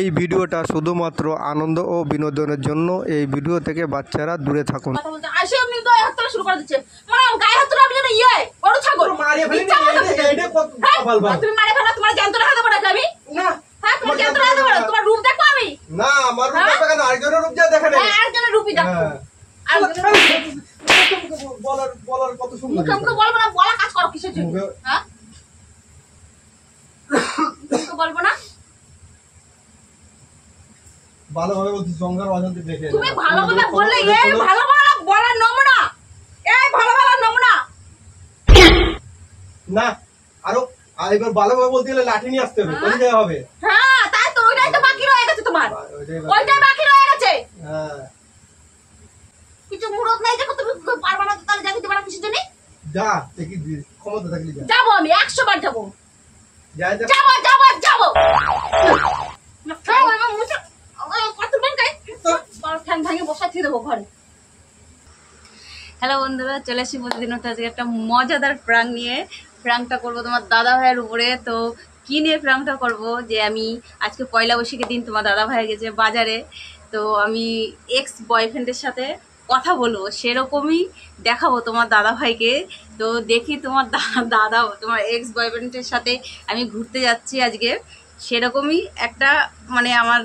এই ভিডিওটা শুধুমাত্র আনন্দ ও বিনোদনের জন্য। এই ভিডিও থেকে বাচ্চারা দূরে থাকুন। ভালোভাবে বলছি জঙ্গল অজান্তে দেখে তুমি ভালোভাবে বললে এই ভালোভাবে বলার নমুনা এই ভালোভাবে নমুনা না আরো আরেকবার ভালোভাবে বলতে গেলে লাঠি নিয়ে আসতে হবে কোন জায়গা হবে হ্যাঁ তাই তো ওইটাই তো বাকি রয়ে গেছে তোমার ওইটাই বাকি রয়ে গেছে হ্যাঁ কিছু মুরত নাই যে তুমি পারবা না তাহলে যাবি তোমার কিছু জন্য যা দেখি ক্ষমতা থাকলে যা যাবো আমি 100 বার যাবো যাই যাবো যাবো যাবো না খাও এবং মুছে হ্যালো বন্ধুরা, চলে আসি প্রতিদিন আজকে একটা মজাদার প্রাঙ্ক নিয়ে। প্রাঙ্কটা করবো তোমার দাদা ভাইয়ের উপরে। তো কি নিয়ে প্রাঙ্কটা করবো, যে আমি আজকে পয়লা বৈশাখের দিন তোমার দাদা ভাই গেছে বাজারে, তো আমি এক্স বয়ফ্রেন্ডের সাথে কথা বলবো, সেরকমই দেখাবো তোমার দাদা ভাইকে। তো দেখি তোমার দাদা তোমার এক্স বয়ফ্রেন্ডের সাথে আমি ঘুরতে যাচ্ছি আজকে, সেরকমই একটা মানে আমার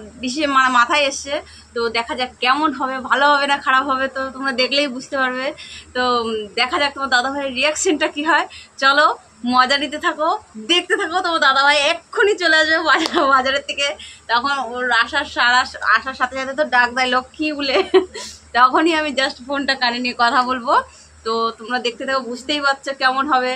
মাথায় এসছে। তো দেখা যাক কেমন হবে, ভালো হবে না খারাপ হবে, তো তোমরা দেখলেই বুঝতে পারবে। তো দেখা যাক তোমার দাদাভাইয়ের রিয়াকশনটা কী হয়। চলো মজা নিতে থাকো, দেখতে থাকো। তোমার দাদাভাই এক্ষুনি চলে আসবে বাজারের থেকে। তখন ওর আসার সাথে সাথে তো ডাক দেয় লক্ষ্মী বলে, তখনই আমি জাস্ট ফোনটা কানে নিয়ে কথা বলবো। তো তোমরা দেখতে থাকো, বুঝতেই পারছো কেমন হবে,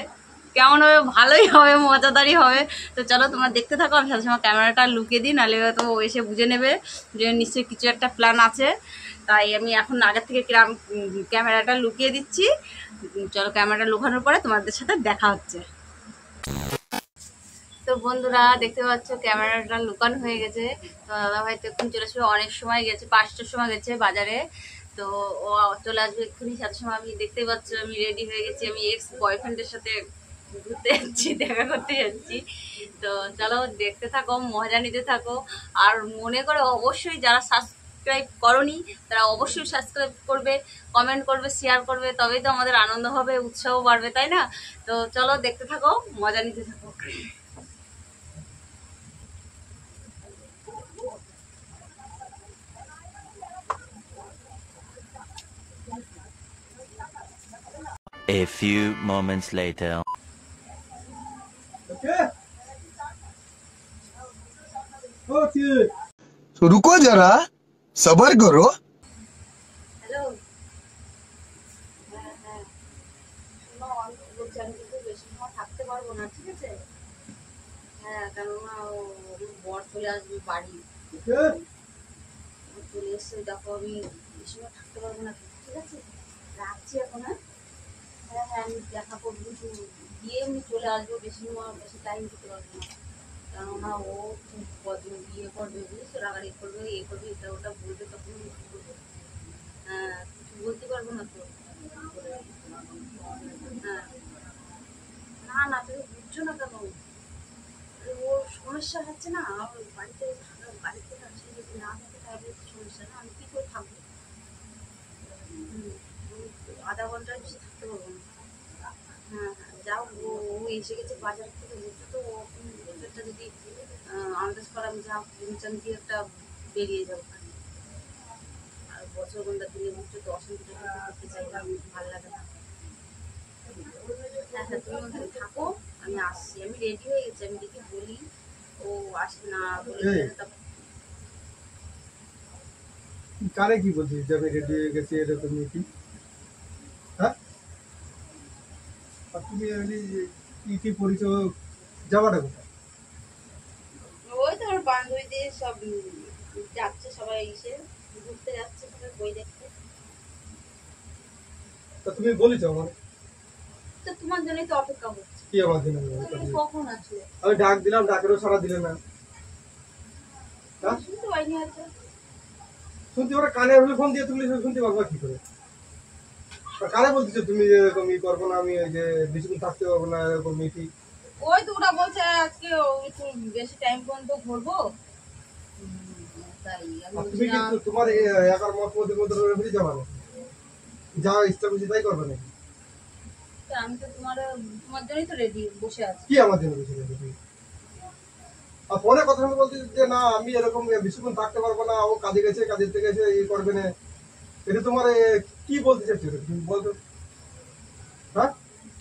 ভালোই হবে, মজাদারই হবে। তো চলো তোমরা দেখতে থাকো। আমি সাথে সময় ক্যামেরাটা লুকিয়ে দিই, নাহলে তো ও এসে বুঝে নেবে যে নিশ্চয়ই কিছু একটা প্ল্যান আছে। তাই আমি এখন আগের থেকে ক্যামেরাটা লুকিয়ে দিচ্ছি। চলো ক্যামেরাটা লুকানোর পরে তোমাদের সাথে দেখা হচ্ছে। তো বন্ধুরা দেখতে পাচ্ছ ক্যামেরাটা লুকানো হয়ে গেছে। তো দাদাভাই তো এখন চলে আসবে, অনেক সময় গেছে, 5টার সময় গেছে বাজারে। তো ও চলে আসবে এক্ষুনি। সাথে সময় আমি দেখতে পাচ্ছ আমি রেডি হয়ে গেছি, আমি এক্স বয়ফ্রেন্ডের সাথে ঘুরতে যাচ্ছি, দেখা করতে যাচ্ছি। তো চলো দেখতে থাকো, মজা নিতে থাকো। আর মনে করে অবশ্যই যারা সাবস্ক্রাইব করনি তারা অবশ্যই সাবস্ক্রাইব করবে, কমেন্ট করবে, শেয়ার করবে, তবেই তো আমাদের আনন্দ হবে, উৎসাহ বাড়বে, তাই না? তো চলো দেখতে থাকো, মজা নিতে থাকো। A few moments later. तो रुको जरा सबर करो। হ্যালো, হ্যাঁ হ্যাঁ, শোনো আমি বলছি আমি কিন্তু বেশি সময় থাকতে পারবো না, ঠিক আছে? হ্যাঁ, কেননা বর চলে আসবে বাড়ি, চলে এসছে, দেখো আমি বেশি সময় থাকতে পারবো না, ঠিক আছে? রাখছি এখন। হ্যাঁ হ্যাঁ আমি দেখা করবো, গিয়ে আমি চলে আসবো, বেশি টাইম দিতে পারবো না। কেননা ও কদিন বিয়ে করবে, বুঝেছো, রাগারি করবে, করবে, এটা ওটা বলবে, তখন বলবে। হ্যাঁ কিছু বলতে পারবো না তো। হ্যাঁ না না, তুমি বুঝছো না কেন? ওর সমস্যা হচ্ছে না, আমার বাড়িতে আসে যদি না থাকে তাহলে সমস্যা না, আমি কী করে থাকবো? আধা ঘন্টার বেশি থাকতে পারবো না। হ্যাঁ হ্যাঁ যাও, ও এসে গেছে বাজার থেকে, বুঝছো তো, একটা যদি আন্দাজ করা আমি যা ইনচান দিয়ে একটা বেরিয়ে যাবো। আর বছর ঘন্টা দিলে বুঝছো তো, অসুবিধা করতে চাই না, আমি ভালো লাগে না। হ্যাঁ হ্যাঁ তুমি ওখানে থাকো, আমি আসছি, আমি রেডি হয়ে গেছি, আমি দেখি বলি ও আসবে না বলে। কারে কি বলছিস যে আমি রেডি হয়ে গেছি এরকম কি? হ্যাঁ তুমি কি কি পরিচয় যাওয়াটা কোথায়? ওই তো আমার বান্ধবীদের সব যাচ্ছে, সবাই এসে ঘুরতে যাচ্ছে, সবাই বই দেখতে। তা তুমি বলেছো আমাকে? তো তোমার জন্যই তো অপেক্ষা করছি। কি আমার জন্য? কখন আসলে? আমি ডাক দিলাম, ডাকেরও সারা দিলে না। শুনতে পাইনি হয়তো। শুনতে পারো, কানে হলে ফোন দিয়ে তুলে শুনতে পারবা কি করে? কারে বলতেছো তুমি এরকম ই করবো না, আমি যে বেশিক্ষণ থাকতে পারবো না এরকম মিটি? ওই তো ওরা বলছে আজকে একটু বেশি টাইম পর্যন্ত ঘুরবো, তাই আমি আর তুমি বলছিলাম, কিন্তু তোমার একার মত মধ্যে বেরিয়ে যাবা না, যা ইচ্ছা খুশি তাই করবে না। আমি তো তোমার জন্যই তো রেডি বসে আছি। কি আমার জন্য বেশি রেডি? আর ফোনে কথা বলতে যে না আমি এরকম বেশিক্ষণ থাকতে পারবো না, ও কাজে গেছে, কাজের থেকে গেছে, এই করবে না, এটা তোমার কি বলতে চাচ্ছি তুমি বলতো? হ্যাঁ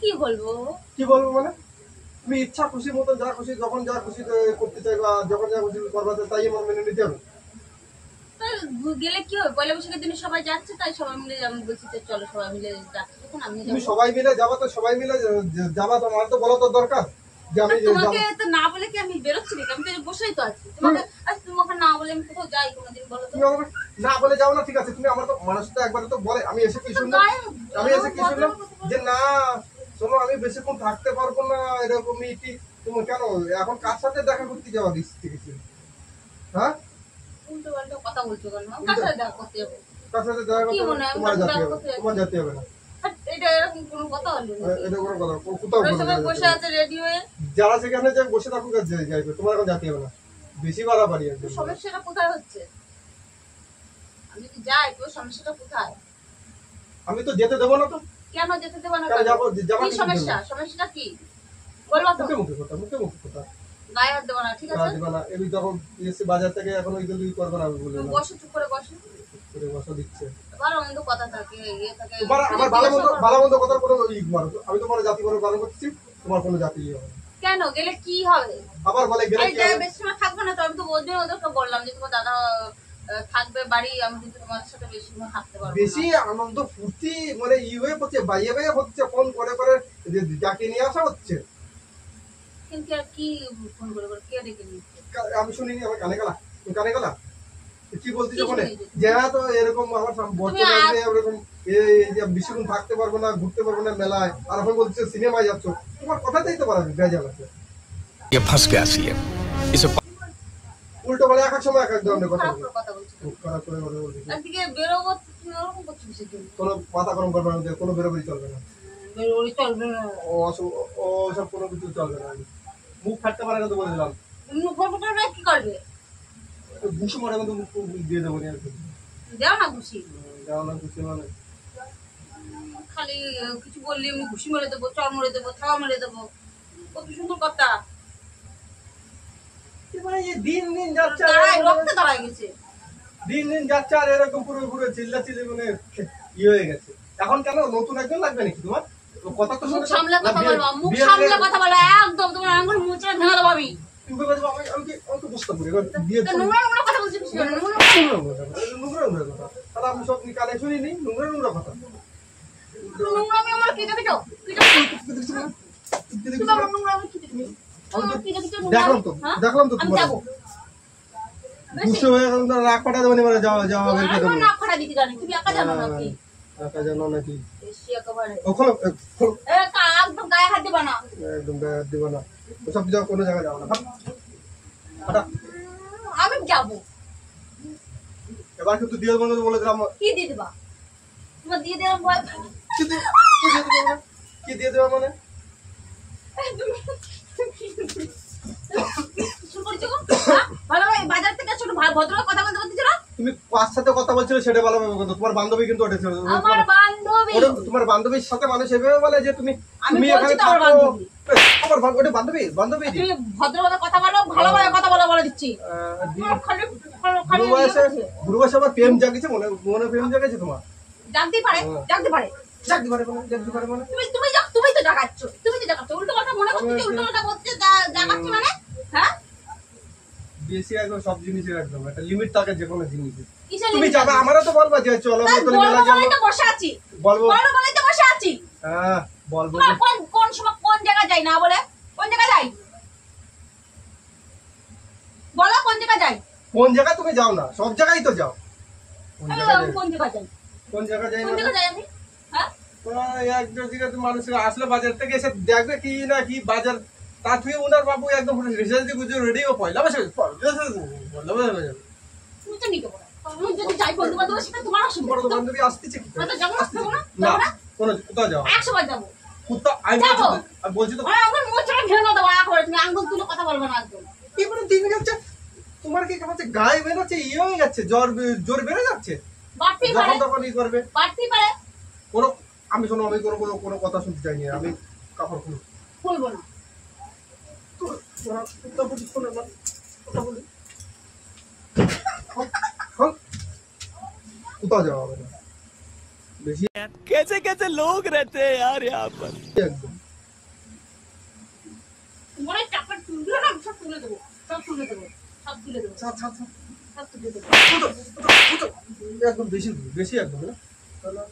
কি বলবো? কি বলবো মানে? তুমি ইচ্ছা খুশি মতন যা খুশি যখন যা খুশি করতে চাইবা, যখন যা খুশি করবা, তাই আমার মেনে নিতে হবে। গেলে কি হবে, পয়লা বৈশাখের দিনে সবাই যাচ্ছে, তাই সবাই মিলে আমি বলছি যে চলো সবাই মিলে যাচ্ছি, তখন আমি তুমি সবাই মিলে যাবা, তো সবাই মিলে যাবা, তো আমার তো বলা তো দরকার যে আমি তোমাকে তো না বলে কি আমি বেরোচ্ছি নাকি? আমি তো বসেই তো আছি। তোমাকে তোমাকে না বলে আমি কোথাও যাই কোনোদিন বলো তো? তুমি আমাকে না বলে যাও না, ঠিক আছে, তুমি আমার তো মানুষ তো একবার তো বলে, আমি এসে কি শুনলাম, আমি এসে কি শুনলাম যে না শোনো আমি বেশিক্ষণ থাকতে পারবো না, এরকমই কি তুমি কেন এখন কার সাথে দেখা করতে যাওয়া দিচ্ছি কিছু? হ্যাঁ উল্টো পাল্টা কথা বলছো কেন? কার সাথে দেখা করতে যাবো? কার সাথে দেখা কি করতে মনে হয় তোমার আমি জাতি দেখা হবে, করতে যাচ্ছি? তোমার জাতি হবে না, এটা এরকম কোনো কথা হলো না? এটা কোনো কথা কোথাও ওরা বলবে সবাই না। বসে আছে রেডি হয়ে। যারা সেখানে যে বসে থাকুক আর যাইবে, তোমার এখন জাতি হবে না, বেশি বাড়াবাড়ি তো একদম। সমস্যাটা কোথায় হচ্ছে? আমি যদি যাই তো সমস্যাটা কোথায়? আমি তো যেতে দেবো না, তো কেন যেতে দেবো না? কেন কেন? যাবো? যাবো কি কি সমস্যা? জন্য? সমস্যাটা কি বলবো তো? মুখে মুখে কথা, মুখে মুখে কথা, গায়ে হাত দেবো না, ঠিক আছে? দিবা না। এই যখন এসে বাজার থেকে এখন ওই জন্য করবে না, আমি বলে তুমি দিলাম। বসো, চুপ করে বসো। করে বসা দিচ্ছে আবার অন্য কথা থাকে, ইয়ে থাকে। তোমার আমার ভালো মন্দ কথার কোনো মারো, আমি তোমার জাতি করে পালন করছি, তোমার কোনো জাতি হবে না। কেন গেলে কি হবে? আবার বলে গেলে এই কি যে হবে? বেশি সময় থাকবো না তো, আমি তো ওদেরকে বললাম যে তোমার দাদা থাকবে বাড়ি, আমি কিন্তু তোমার সাথে বেশি সময় থাকতে পারবো না। বেশি আনন্দ ফুর্তি মানে হয়ে পড়ছে, বাইয়ে বাইয়ে হচ্ছে, ফোন করে করে যাকে নিয়ে আসা হচ্ছে। কিন্তু আর কি ফোন করে করে কে ডেকে নিচ্ছে? আমি শুনিনি, আমার কানে গেলা, কানে গেলা কি বলতেছো বলে যে তো এরকম আমার বর্তমানে এরকম এই যে বেশিক্ষণ থাকতে পারবো না, ঘুরতে পারবো না মেলায়, আর এখন বলছে সিনেমায় যাচ্ছ, তোমার কথাতেই তো পারা বেজাল আছে। ये फंस गया सीएम इसे উল্টো বলে এক এক সময় এক এক ধরনের কথা খারাপ বলে, করে কথা বলছো। খুব খারাপ করে কথা বলছে। একদিকে বেরোবো তুমি ওরকম করছো কিসের জন্য? কোনো মাথা গরম করবে না, কোনো বেরোবেই চলবে না, বেরোলে চলবে না। ও সব কোনো কিছু চলবে না, মুখ ফাটতে পারে না তো বলে দিলাম, মুখ ফটো কি করবে? ঘুষি মারে মতো মুখ দিয়ে দেবো আর কি। দেও না ঘুষি। যাও না ঘুষি মানে খালি কিছু বললি আমি ঘুষি মেরে দেবো, চর মেরে দেবো, থাওয়া মেরে দেবো। কত সুন্দর কথা। মানে এই দিন দিন যাচ্ছে দাঁড়ায় রক্তে দাঁড়ায় গেছে। দিন দিন যাচ্ছে আর এরকম পুরো পুরো চিল্লা চিল্লি মানে হয়ে গেছে। এখন কেন নতুন একজন লাগবে নাকি তোমার? কথা তো মুখ সামলে কথা বলবা, মুখ সামলে কথা বলো, একদম তোমার আঙ্গুল মুচড়ে ভেঙে দেবো আমি। তুমি বলছো আমি বুঝতে পারি বিয়ে নোংরা নোংরা কথা বলছি কিছু না, নোংরা নোংরা কথা, তাহলে আমি সব কানে শুনিনি, নোংরা কথা। নোংরা আমি আমার কি দেখেছো? কি দেখেছো? তুমি আমার নোংরা আমি কি দেখেছো? দেখলাম তো আমি যাবো। বুঝতে হয়ে রাগ পাঠা দেবো মানে যাওয়া যাওয়া বের করে দেবো। আমার নাক ফাটা দিতে জানি, তুমি একা জানো নাকি? একা জানো নাকি? বেশি একেবারে। ওখানে একদম গায়ে হাত দিবা না। একদম গায়ে দিব না, ওসব যাও কোনো জায়গায় যাও না। হাঁটা। আমি যাবো। এবার কিন্তু দিয়ে দেবো বলে দিলাম। কি দিয়ে দিবা? তোমার দিয়ে দিলাম ভয় পাই। কি দিয়ে দেবো মানে? শুরু করেছো গো? হ্যাঁ? ভালো ভাই বাজার থেকে ছোট ভদ্রভাবে কথা বলতে বলতেছো না? তুমি কার সাথে কথা বলছিলে সেটা ভালো ভাবে বলো। তোমার বান্ধবী কিন্তু ওঠেছে, আমার বান্ধবী। তোমার বান্ধবীর সাথে মানুষ এভাবে বলে যে তুমি আমি তুমি বলছি এখানে তো আমার থাকো। বান্ধবী। আমার ওটা বান্ধবী বান্ধবী তুমি ভদ্রভাবে কথা বলো, ভালোভাবে কথা বলো বলে দিচ্ছি। বুড়ো বয়সে আবার প্রেম জাগেছে, মনে প্রেম জাগেছে তোমার? জানতেই পারে, জানতে পারে। জাগতে পারে মানে তুমি তো জাগাচ্ছ, উল্টো কথা মনে করছো, উল্টো কথা বলতে জাগাচ্ছ মানে? হ্যাঁ? বেশি একদম সব জিনিসের একদম একটা লিমিট থাকে যে কোনো জিনিসের। কিসের তুমি limit যাবে, আছে? আমারও তো বলবা যে চলো তাই বোতলে মেলা বলবো যাবো। বলেই তো বসে আছি। বলবো বলবো বলেই তো বসে আছি। হ্যাঁ বলবো। তোমার কোন সময় কোন জায়গায় যাই না বলে? কোন জায়গায় যাই? বলো কোন জায়গায় যাই? কোন জায়গায় তুমি যাও না, সব জায়গায় তো যাও। কোন জায়গায় যাই? কোন জায়গায় যাই? কোন জায়গায় যাই কোন না? জায়গায় যাই আমি? হ্যাঁ? একজন দিকে মানুষের আসলে বাজার থেকে এসে দেখবে কি না কি বাজার, তা তুই ওনার বাবু একদম রিসার্চ দিয়ে বুঝে রেডি ও পয়লা বসে তুমি তো নিতে পারো। আমি যদি যাই বন্ধু বান্ধব সেটা তোমার অসুবিধা। বড় বান্ধবী আসতেছে কি করে? তো যাবো না, যাবো না, না যাবো না? কোনো কোথাও যাও 100 বার যাবো। কোথাও আমি যাবো। বলছি তো আমার আঙ্গুল মুখ ছেড়ে ভেঙে দেবো, করে তুমি আঙ্গুল তুলে কথা বলবে না একদম। কি বলে 3 মিনিট তোমার কি কেমন গায়ে বেরোচ্ছে, ইয়ে হয়ে যাচ্ছে, জ্বর বেড়ে যাচ্ছে, যখন তখন ই করবে। কোনো আমি শোনো, আমি কোনো কথা শুনতে চাইনি, আমি কাপড় খুলবো না। কোথাও যাওয়া হবে না বেশি। कैसे कैसे लोग रहते हैं यार यहाँ पर। একদম মনে চাপা তুলবে না, সব তুলে দেবো, সব তুলে দেবো, সব তুলে দেবো, ছাড় ছাড় ছাড়, সব তুলে দেবো। একদম বেশি বেশি একদম না, তাহলে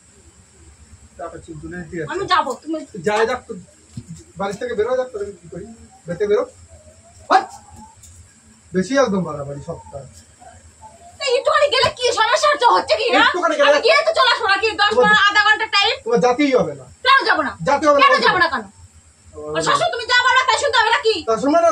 চাপা চুল তুলে দিতে আমি যাচ্ছে। যাবো, তুমি যায় যাক তো, বাড়ি থেকে বেরো যাক, তোর কি করি, বেতে বেরো। হাট! বেশি একদম বাড়াবাড়ি সবটা। একটুখানি গেলে কি সমস্যা হচ্ছে কি? একটুখানি গেলে- আমি গিয়ে তো চলে আসবো নাকি 10 15 আধা ঘন্টা টাইম? তোমার জাতেই হবে না, কেন যাবো না? জাতি হবে কেন না। যাবো না কেন? আর শাশুড়ি তুমি যাবো না তাই শুনতে হবে নাকি? তা শুনবে না,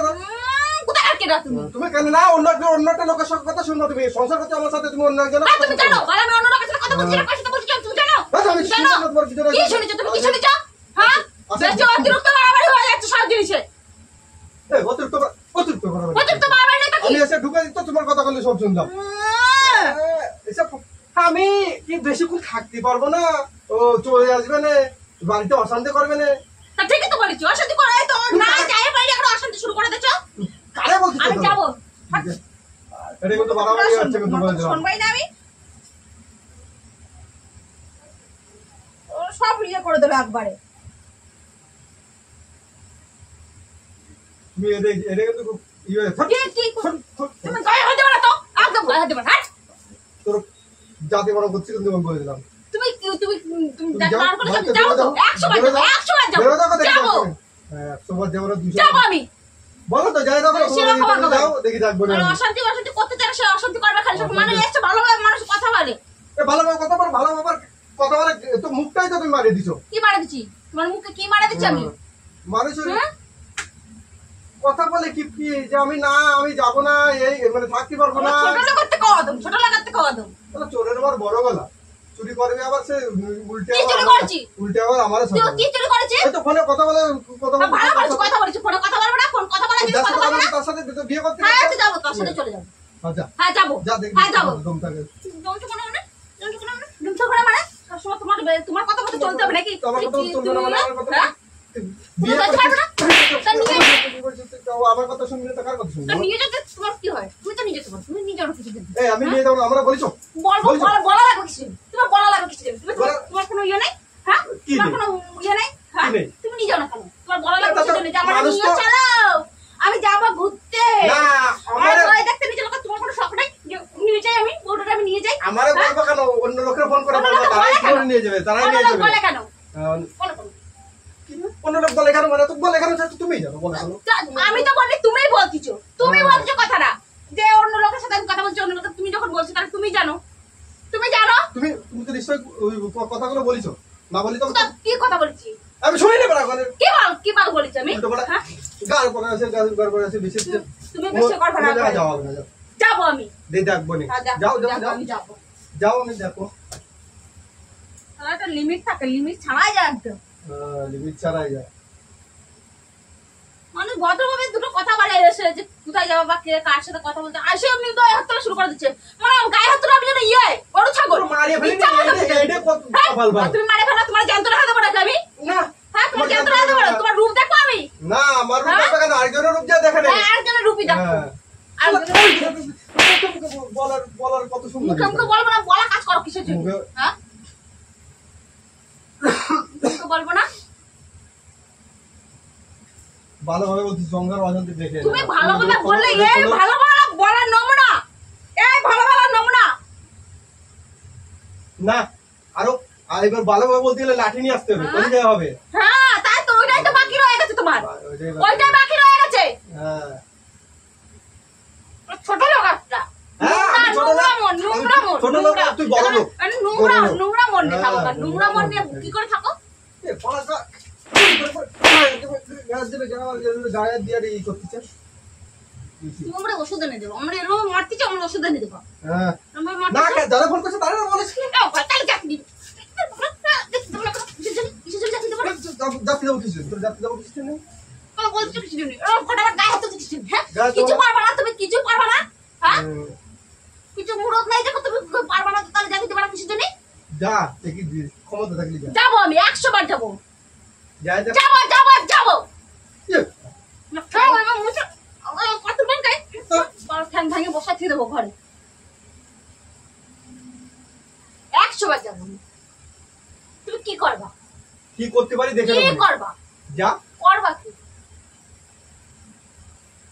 কোথায় আর কেনা তুমি? তুমি কেন না অন্য একটা লোকের সঙ্গে কথা শুনবো, তুমি সংসার করতে আমার সাথে, তুমি অন্য একজনের আর কথা তুমি জানো শুনবে। আর আমি অন্য লোকের সাথে কথা বলছি না, কার সাথে বলছি কেন তুমি জানো? আচ্ছা, আমি জানো? শুনবো না তোমার ভিতরে। কি শুনেছো তুমি, কি শুনেছো? হ্যাঁ? আচ্ছা, বেশি অতিরিক্ত বাড়াবাড়ি হয়ে যাচ্ছে সব জিনিসে। এই, অতিরিক্ত বাড়াবাড়ি। অতিরিক্ত বাড়াবাড়ি নেই তো কি? আমি এসে ঢুকে দিত, তোমার কথা বললে সব শুনলাম। এসব আমি কি বেশিক্ষণ থাকতে পারবো না, ও চলে আসবে না, বাড়িতে অশান্তি করবে না। তা ঠিকই তো বলেছি, অশান্তি করে তো না যাই পারি এখন অশান্তি শুরু করে দিচ্ছ। কারে বলছিস? আমি যাবো। এটা কিন্তু বাড়াবাড়ি হচ্ছে, কিন্তু বলে দিলাম। শুনবাই না আমি। ও সব ইয়ে করে দেবে একবারে। তুমি এটা কিন্তু খুব ইয়ে হয়ে- তুমি গায়ে হাত দেবে না তো, একদম গায়ে হাত দেবে না। তোর জাতি বড় করছি, কিন্তু আমি বলে দিলাম। তুমি তুমি তুমি যাও, দাঁড় করে বাড়িতে যাও বেরো তো, যাও, 100 বার বেরো যাও, যাও, 100 বার যাও। বেরো যাও, দেখি যাবো, যাও। হ্যাঁ, 100 বার যাবো না, 200 যাবো বার। আমি। বলো তো, যাই দেখো, সেবা খাওয়া খাবে। যাও, দেখি যাকবো না আর আমি। অশান্তি অশান্তি করতে চায় সে অশান্তি করবে খালি সব মানে এসে ভালোভাবে মানুষ কথা বলে। এ, ভালোভাবে কথা বল, কথা বলে, তো মুখটাই তো তুমি মারিয়ে দিছো। কি মারা দিচ্ছি? তোমার মুখে কি মারা দিচ্ছি আমি? মানুষের হ্যাঁ? কথা বলে কি কি, যে আমি যাবো না, এই মানে থাকতে পারবো না। ছোট লাগাতে কওয়া দাও, ছোট লাগাতে কওয়া দাও। তাহলে চোরের আবার বড় গলা, চুরি করবে আবার সে উল্টে কি চুরি করেছি? উল্টে আবার আমার তুই কি চুরি করেছিস? এই তো ফোনে কথা বলে ভালো বলছি, কথা বলছি, ফোনে কথা বলবো না, ফোন কথা বলা জিনিস কথা বলবো না। তার সাথে বিয়ে করতে হ্যাঁ তো যাবো, তোর সাথে চলে যাবো। আচ্ছা, হ্যাঁ যাবো, যা দেখি হ্যাঁ যাবো। দম থাকে। জমছো কোনো মানে? জমছো কোনো মানে? জমছো কোনো মানে? সবসময় তোমার কথা মতো চলতে হবে নাকি? আমার কথা চলবে না মানে, আমার কথা হ্যাঁ? বিয়ে তুমি করতে পারবে না? তা নিয়ে আমার কথা শুনলে তো কার কথা শুনবো? তা নিয়ে যেতে তোমার কি হয়? তুমি তো নিয়ে যেতে পারো, তুমি নিজে কিছু দিন। এই আমি নিয়ে যাবো না, আমরা বলিছো বলবো, বলছো? বলা লাগবে কিছু দিন। তোমার বলা লাগবে কিছু দিন। তোমার কোনো ইয়ে নেই? হ্যাঁ? কি তোমার নেই? কোনো ইয়ে নেই? হ্যাঁ? কি নেই? তুমি নিয়ে যাও না কেন? তোমার বলা লাগবে কিছু দিন যে আমার মানুষ নিয়ে তো- চলো। আমি যাবো ঘুরতে। না, আর আমার ওই দেখতে নিয়ে চলো, তোমার কোনো শখ নেই যে নিয়ে যাই আমি, বউটাকে আমি নিয়ে যাই? আমারে বলবো কেন? অন্য লোকের ফোন করে অন্য বলবো, লোক তারাই বলে কেন? ফোন নিয়ে যাবে, তারাই অন্য নিয়ে লোক যাবে। বলে কেন? আহ, বলো কেন? অন্য লোক বলে কেন, মানে তো বলে কেন, তুমি জানো বলে কেন? আমি তো বলি তুমিই বলতিছো, তুমি বলছো কথাটা যে অন্য লোকের সাথে আমি কথা বলছি, অন্য লোকের তুমি যখন বলছো তাহলে তুমি জানো, তুমি জানো তুমি তো নিশ্চয়ই ওই কথাগুলো বলিছো, না বলি তো তো কি কথা বলছি? আমি শুনি নেবো না। কি বল বলেছি আমি? হ্যাঁ? গাল পরে আছে, বেশি তুমি বেশি করবে না। যাও হবে না, যাও যাবো আমি। দিয়ে দেখবো নি। হ্যাঁ, যাও যাও যাবো, যাও আমি যাবো। যাও, আমি দেখো। তাহলে একটা লিমিট থাকে, লিমিট ছাড়াই যায় একদম। লিমিট ছাড়াই যায়। মানুষ ভদ্রভাবে দুটো কথা বলে এসে যে কোথায় যাবো বা কে কার সাথে কথা বলতে আসে, এমনি গায়ে হাত তোলা শুরু করে দিচ্ছে। মানে গায়ে হাত তোলা আমি যেন ইয়ে গরু ছাগল মারিয়ে ফেলি, ইচ্ছা মতো দিচ্ছে। এটা কত হ্যাঁ? কপাল ভালো। তুমি মারে ফেলা, তোমার জ্যান্ত রাখা দেবো নাকি আমি? না হ্যাঁ, তোমার জ্যান্ত রাখা দেবো না, তোমার রূপ দেখো আমি। না, আমার রূপ হ্যাঁ? দেখবে কেন? আরেকজনের রূপ যা দেখে নেই। হ্যাঁ, আরেকজনের রূপই দেখো। হ্যাঁ। বলার কত সুন্দর। মুখে মুখে বলবো না, বলা কাজ করো কিসের জন্য? মুখে- হ্যাঁ? মুখে বলবো না? ভালোভাবে বলছি, সংসার অশান্তি দেখে তুমি ভালোভাবে বললে এই ভালোভাবে বলার নমুনা, এই ভালোভাবে নমুনা। না, এবার ভালোভাবে বলতে গেলে লাঠি নিয়ে আসতে হবে, কোন জায়গায় হবে? হ্যাঁ, তাই তো ওইটাই তো বাকি রয়ে গেছে তোমার, ওইটাই ওইটাই বাকি রয়ে গেছে। হ্যাঁ। ছোট লোক একটা হ্যাঁ, আমি ছোট লোক। নোংরা মন, ছোট লোক, তুই বড় লোক। নোংরা বড় লোক। নোংরা মন নিয়ে থাকো, হ্যাঁ, নোংরা মন নিয়ে নোংরা কি করে থাকো? এ, পড়াশোনা- গায়ে দেবে, গায়ে দিয়ে ই করতেছে। তুমি আমরা ওষুধ এনে দেবো, আমরা এরকম মারতে চাই, আমরা ওষুধ এনে দেবো। হ্যাঁ। আমরা না, মারতে চাই, যারা ফোন করছে তারা বলেছে তাহলে চাকরি দিবি। কিসের জন্য চাকরি দেবো না? জাতি দেবো কিছু, তোর জাতি দেবো কিছু নেই। বলছো কিছু নেই, ফটাফট গায়ে হাত দিচ্ছি। হ্যাঁ, গায়ে কিছু তোমার- পারবা না, তুমি কিছু পারবা না। হ্যাঁ কিছু মুরত নাই দেখো তুমি পারবা না, তাহলে যাবি তোমার কিসের জন্য? যা দেখি ক্ষমতা থাকলে যা। যাবো আমি 100 বার যাবো। যাই যা। যাবো যাবো যাবো। ইয়ে, না খাও আমার মুছে কত বার গাই বড় ঠ্যাং ভাঙে বসাতে দেবো ঘরে। 100 বার যাবো। তুমি কি করবা? কি করতে পারি দেখে কি নেবো। করবা? যা। করবা কি?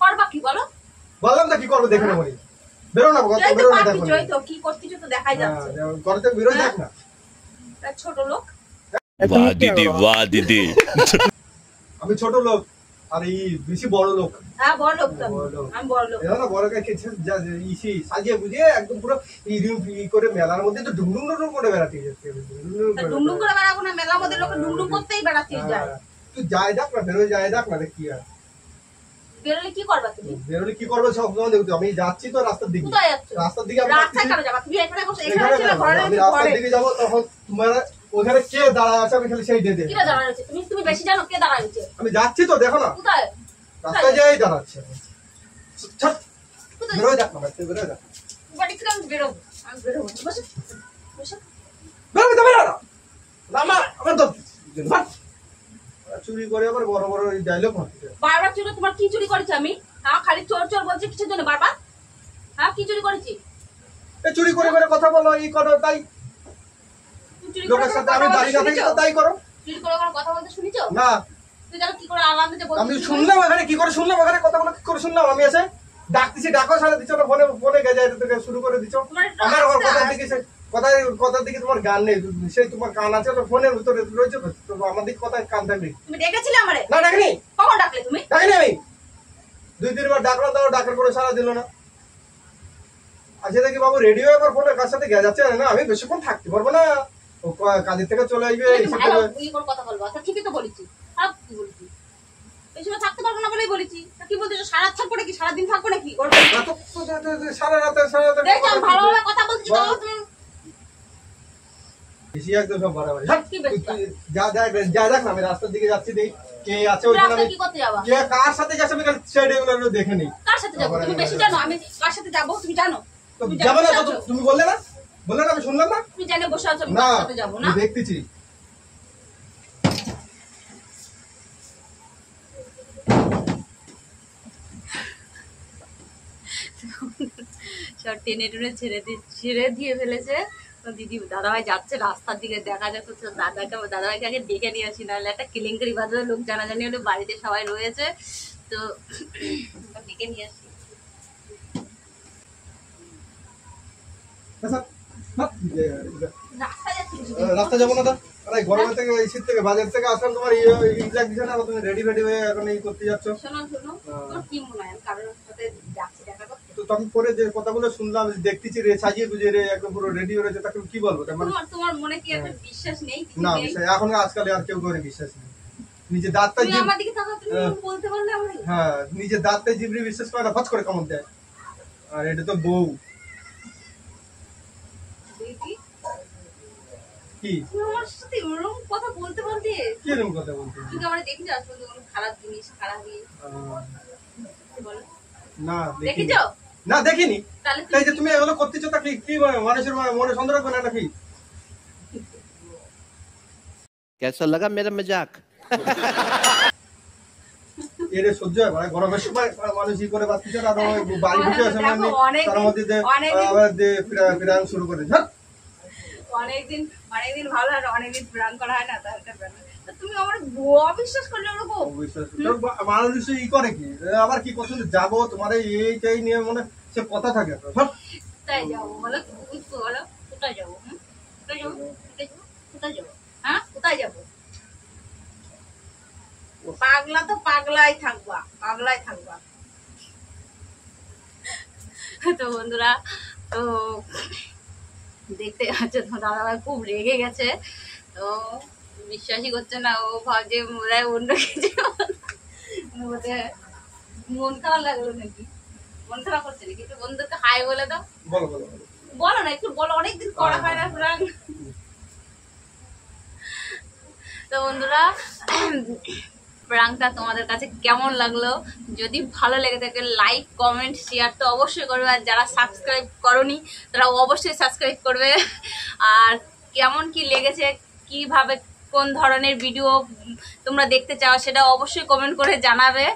করবা কি বলো? বললাম তো কি করবো দেখে নেবো। বেরো না কত এই তো বেরো না পাপি দেখো। জয় তো কি করতেছো তো দেখাই যাচ্ছে। ঘর থেকে বেরো দেখ না। ছোট লোক। वाह दीदी वाह दीदी আমি ছোট লোক আর এই বেশি বড় লোক। হ্যাঁ বড় লোক তো বড় লোক। আমি বড় লোক। এরা না বড় কাছে ইসি সাজিয়ে বুঝিয়ে একদম পুরো ই করে মেলার মধ্যে তো ডুমডুম ডুমডুম করে বেড়াতে যাচ্ছে। ডুমডুম করে বেড়াবো না, মেলার মধ্যে লোকে ডুমডুম করতেই বেড়াতে যায়। তুই যাই দেখ না, বেরোয় যাই দেখ না, দেখ কি আর বেরোলে কি করবা তুমি? বেরোলে কি করবো সব সময় দেখতে। আমি যাচ্ছি তো রাস্তার দিকে। কোথায় যাচ্ছ? রাস্তার দিকে আমি রাস্তায় কেন যাবা? তুমি এখানে বসে এখানে ছিল ঘরে আমি ঘরে রাস্তার দিকে যাবো তখন তোমার ওখানে কে দাঁড়ায় আছে আমি খালি সেই দিয়ে দেবো। কি দাঁড়ায় আছে? তুমি তুমি বেশি জানো কে দাঁড়ায় আছে? আমি যাচ্ছি তো দেখো না কোথায়? রাস্তায় যাই দাঁড়াচ্ছে। ছাড়, কোথায়? বেরোয় দেখ না, বেরোয় দেখ। বাড়ি থেকে আমি বেরোবো। আমি বেরোবো। বসো বসো। বেরোবি তো বেরো না। না আমার তো চুরি করে আবার বড় বড় ডায়লগ মারতে। বারবার চুরি, তোমার কি চুরি করেছি আমি? হ্যাঁ খালি চোর চোর বলছে কিসের জন্য বারবার? হ্যাঁ কি চুরি করেছি? এ চুরি করে করে কথা বলো, ই করো, তাই তুমি চুরি লোকের করে সাথে আমি দাঁড়িয়ে না থাকি তো তাই করো। চুরি করে কোনো কথা বলতে শুনেছো? না তুই জানো কি করে আলাদা যে আমি বলছিস? শুনলাম এখানে কি করে শুনলাম এখানে কথাগুলো কি করে শুনলাম আমি এসে ডাকতেছি, ডাকো সারা দিচ্ছ না, ফোনে ফোনে গেছে থেকে শুরু করে দিচ্ছ। তোমার আমার কথার দিকে কথার দিকে তোমার গান নেই, সেই তোমার কান আছে তো ফোনের ভিতরে রয়েছে তো আমার দিকে কথা কান থাকবে। তুমি ডেকেছিলে আমারে? না ডাকিনি, কখন ডাকলে তুমি? ডাকিনি আমি 2-3 বার ডাকলাম তাও ডাকার করে সারা দিল না। আচ্ছা দেখি বাবু রেডিও এবার ফোনের কার সাথে গেছে যাচ্ছে না, আমি বেশিক্ষণ থাকতে পারবো না, ও কাজের থেকে চলে আসবে তুমি এসে ভালো করবে। ই করে কথা বলবো। আচ্ছা ঠিকই তো বলেছি। আর কি বলেছি? এই সময় থাকতে পারবো না বলেই বলেছি। তা কি বলতেছো? সারা রাত থাকবো নাকি? সারাদিন থাকবো নাকি? সারা রাতে দেখো আমি ভালোভাবে কথা বলছি তো তুমি বেশি একদম সব বাড়াবাড়ি। কি বেশি? যা দেখ না, আমি রাস্তার দিকে যাচ্ছি, দেখি কে আছে তুমি ওইখানে, রাস্তায় আমি কি করতে যাবা? কে কার সাথে গেছে আমি সেগুলো দেখে নিই। কার সাথে যাবো? তুমি বেশি জানো। আমি কার সাথে যাবো তুমি জানো? তো তুমি যাবে না জানো তো তুমি বললে না আমি শুনলাম না। তুমি জানে বসে আছো আমি না কার সাথে যাবো না? আমি দেখতেছি। সব টেনে টুনে ছেড়ে দিয়ে ফেলেছে। তো দিদি দাদাভাই যাচ্ছে রাস্তার দিকে, দেখা যাচ্ছে তো দাদাভাইকে আগে ডেকে নিয়ে আসি, নাহলে একটা কেলেঙ্কারি বাজারে লোক জানাজানি হলে বাড়িতে সবাই রয়েছে তো ডেকে নিয়ে আসি। রাস্তায় যাচ্ছি রাস্তা যাবো না তো, আরে গরমের থেকে শীত থেকে বাজার থেকে আসলাম, তোমার দিচ্ছে না, তুমি রেডি হয়ে এখন এই করতে যাচ্ছ। শোনো তোর কি মনে হয় আমি কারোর সাথে যাচ্ছি দেখা করতে? তো তখন পরে যে কথাগুলো শুনলাম দেখতেছি রে সাজিয়ে গুজিয়ে রে একদম পুরো রেডি হয়েছে, তাকে কি বলবো? তোমার মনে কি একটা বিশ্বাস নেই? না এখন আজকাল আর কেউ করে বিশ্বাস নেই। নিজে দাঁতটা তুমি আমার দিকে তাকাও, তুমি বলতে পারলে আমারে? হ্যাঁ নিজে দাঁতটা জিবরি বিশ্বাস করে না, ফচ করে কামড় দেয়। আর এটা তো বউ দিদি কি তুমি আমার সাথে এরকম কথা বলতে পারবে? কি এরকম কথা বলতে? তুমি কি আমার দেখি যাচ্ছ কোনো খারাপ জিনিস খারাপ বলো না দেখিনি। দেখেছো? না দেখিনি। তাহলে তাই যে তুমি এগুলো করতেছো তা কি কি মানুষের মনে সন্দেহ রাখবে না নাকি? कैसा लगा मेरा मजाक এর সহ্য হয় মানে গরমের সময় মানুষ ই করে বাচ্চা আর বাড়ি ঢুকে আসে মানে তার মধ্যে যে আবার যে ফিরাং শুরু করে হ্যাঁ অনেকদিন ভালো আর অনেকদিন প্রাণ করা হয় না, তার একটা ব্যাপার। তা তুমি আমার অবিশ্বাস করলে ওরকম? অবিশ্বাস মানুষ ই করে কি আবার কি করছিল যাবো তোমার এইটাই নিয়ে মনে সে কথা থাকে তো হ্যাঁ তাই যাবো বলো, তুমি বলো কোথায় যাবো? কোথায় যাবো? কোথায় যাবো? হ্যাঁ কোথায় যাবো? পাগলা তো পাগলাই থাকবা। তো বন্ধুরা, তো দেখতে পাচ্ছ তোমার দাদাভাই খুব রেগে গেছে, তো বিশ্বাসই করছে না, ও ভাবছে বোধহয় অন্য কিছু, বোধহয় মন খারাপ লাগলো নাকি, মন খারাপ করছে নাকি? একটু বন্ধুকে হাই বলে দাও। বলো না, একটু বলো, অনেকদিন করা হয় না প্রাণ। তো বন্ধুরা প্রাঙ্কটা তোমাদের কাছে কেমন লাগলো। যদি ভালো লেগে থাকে লাইক কমেন্ট শেয়ার তো অবশ্যই করবে, আর যারা সাবস্ক্রাইব করনি তারা অবশ্যই সাবস্ক্রাইব করবে। আর কেমন কি লেগেছে, কিভাবে কোন ধরনের ভিডিও তোমরা দেখতে চাও সেটা অবশ্যই কমেন্ট করে জানাবে।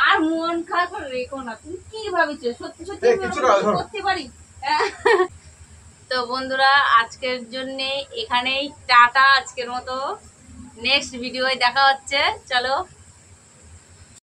আর মন খারাপ করে রেখো না, তুমি কি ভাবিছো সত্যি সত্যি করতে পারি। তো বন্ধুরা আজকের জন্য এখানেই টাটা, আজকের মতো নেক্সট ভিডিওয় দেখা হচ্ছে, চলো।